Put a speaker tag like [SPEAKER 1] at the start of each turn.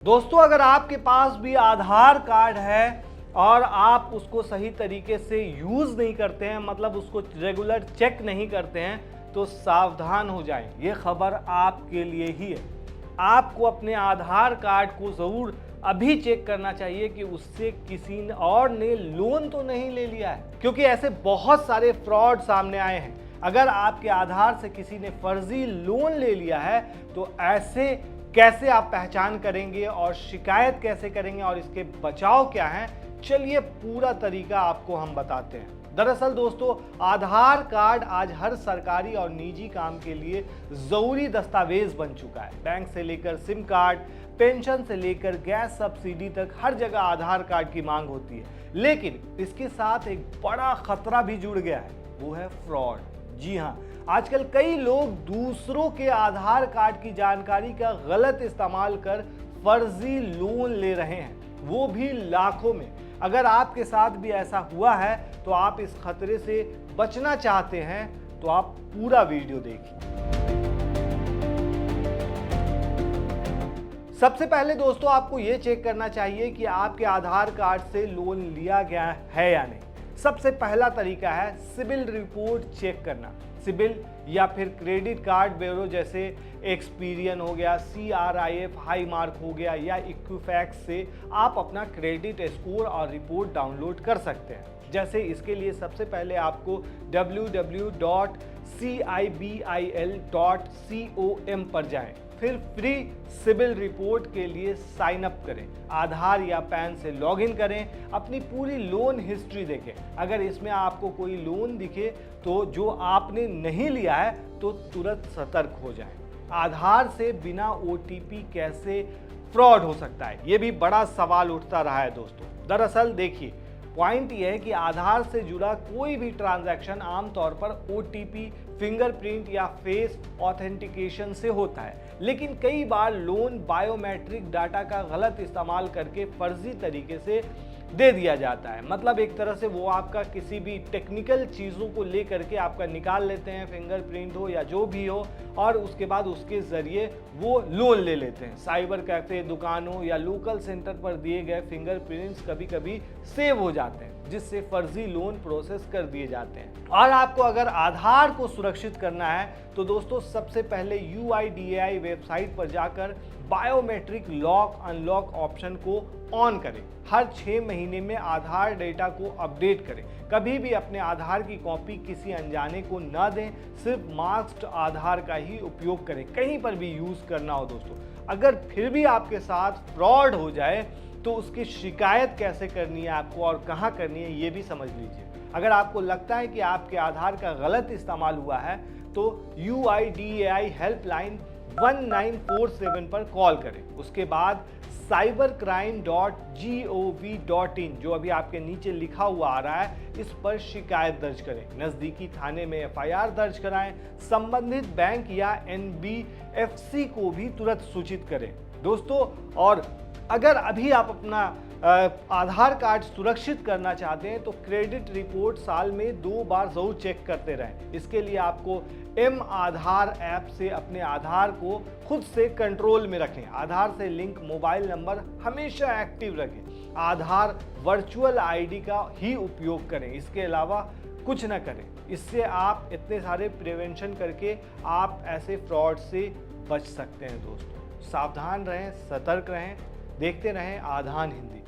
[SPEAKER 1] दोस्तों, अगर आपके पास भी आधार कार्ड है और आप उसको सही तरीके से यूज़ नहीं करते हैं, मतलब उसको रेगुलर चेक नहीं करते हैं, तो सावधान हो जाएं। ये खबर आपके लिए ही है। आपको अपने आधार कार्ड को ज़रूर अभी चेक करना चाहिए कि उससे किसी और ने लोन तो नहीं ले लिया है, क्योंकि ऐसे बहुत सारे फ्रॉड सामने आए हैं। अगर आपके आधार से किसी ने फर्जी लोन ले लिया है तो ऐसे कैसे आप पहचान करेंगे और शिकायत कैसे करेंगे और इसके बचाव क्या हैं, चलिए पूरा तरीका आपको हम बताते हैं। दरअसल दोस्तों, आधार कार्ड आज हर सरकारी और निजी काम के लिए जरूरी दस्तावेज बन चुका है। बैंक से लेकर सिम कार्ड, पेंशन से लेकर गैस सब्सिडी तक हर जगह आधार कार्ड की मांग होती है। लेकिन इसके साथ एक बड़ा खतरा भी जुड़ गया है, वो है फ्रॉड। जी हाँ, आजकल कई लोग दूसरों के आधार कार्ड की जानकारी का गलत इस्तेमाल कर फर्जी लोन ले रहे हैं, वो भी लाखों में। अगर आपके साथ भी ऐसा हुआ है तो आप इस खतरे से बचना चाहते हैं तो आप पूरा वीडियो देखिए। सबसे पहले दोस्तों, आपको ये चेक करना चाहिए कि आपके आधार कार्ड से लोन लिया गया है या नहीं। सबसे पहला तरीका है सिबिल रिपोर्ट चेक करना। सिबिल या फिर क्रेडिट कार्ड ब्यूरो जैसे एक्सपीरियन हो गया, CRIF हाई मार्क हो गया या इक्विफैक्स से आप अपना क्रेडिट स्कोर और रिपोर्ट डाउनलोड कर सकते हैं। जैसे इसके लिए सबसे पहले आपको www.cibil.com पर जाएं, फिर फ्री सिबिल रिपोर्ट के लिए साइन अप करें, आधार या पैन से लॉगिन करें, अपनी पूरी लोन हिस्ट्री देखें। अगर इसमें आपको कोई लोन दिखे तो जो आपने नहीं लिया है तो तुरंत सतर्क हो जाएं। आधार से बिना OTP कैसे फ्रॉड हो सकता है, ये भी बड़ा सवाल उठता रहा है दोस्तों। दरअसल देखिए, पॉइंट ये है कि आधार से जुड़ा कोई भी ट्रांजैक्शन आमतौर पर OTP, फिंगरप्रिंट या फेस ऑथेंटिकेशन से होता है, लेकिन कई बार लोन बायोमेट्रिक डाटा का गलत इस्तेमाल करके फर्जी तरीके से दे दिया जाता है। मतलब एक तरह से वो आपका किसी भी टेक्निकल चीज़ों को ले करके आपका निकाल लेते हैं, फिंगरप्रिंट हो या जो भी हो, और उसके बाद उसके ज़रिए वो लोन ले लेते हैं। साइबर कैफ़े, दुकानों या लोकल सेंटर पर दिए गए फिंगरप्रिंट्स कभी कभी सेव हो जाते हैं, जिससे फर्जी लोन प्रोसेस कर दिए जाते हैं। और आपको अगर आधार को सुरक्षित करना है तो दोस्तों, सबसे पहले UIDAI वेबसाइट पर जाकर बायोमेट्रिक लॉक अनलॉक ऑप्शन को ऑन करें। हर 6 महीने में आधार डेटा को अपडेट करें। कभी भी अपने आधार की कॉपी किसी अनजाने को न दें, सिर्फ मास्क्ड आधार का ही उपयोग करें, कहीं पर भी यूज़ करना हो दोस्तों। अगर फिर भी आपके साथ फ्रॉड हो जाए तो उसकी शिकायत कैसे करनी है आपको और कहाँ करनी है, ये भी समझ लीजिए। अगर आपको लगता है कि आपके आधार का गलत इस्तेमाल हुआ है तो UIDAI हेल्पलाइन 1947 पर कॉल करें। उसके बाद cybercrime.gov.in, जो अभी आपके नीचे लिखा हुआ आ रहा है, इस पर शिकायत दर्ज करें। नज़दीकी थाने में FIR दर्ज कराएं। संबंधित बैंक या NBFC को भी तुरंत सूचित करें दोस्तों। और अगर अभी आप अपना आधार कार्ड सुरक्षित करना चाहते हैं तो क्रेडिट रिपोर्ट साल में 2 बार जरूर चेक करते रहें। इसके लिए आपको M-आधार ऐप से अपने आधार को खुद से कंट्रोल में रखें। आधार से लिंक मोबाइल नंबर हमेशा एक्टिव रखें। आधार वर्चुअल ID का ही उपयोग करें, इसके अलावा कुछ ना करें। इससे आप इतने सारे प्रिवेंशन करके आप ऐसे फ्रॉड से बच सकते हैं दोस्तों। सावधान रहें, सतर्क रहें, देखते रहें आधान हिंदी।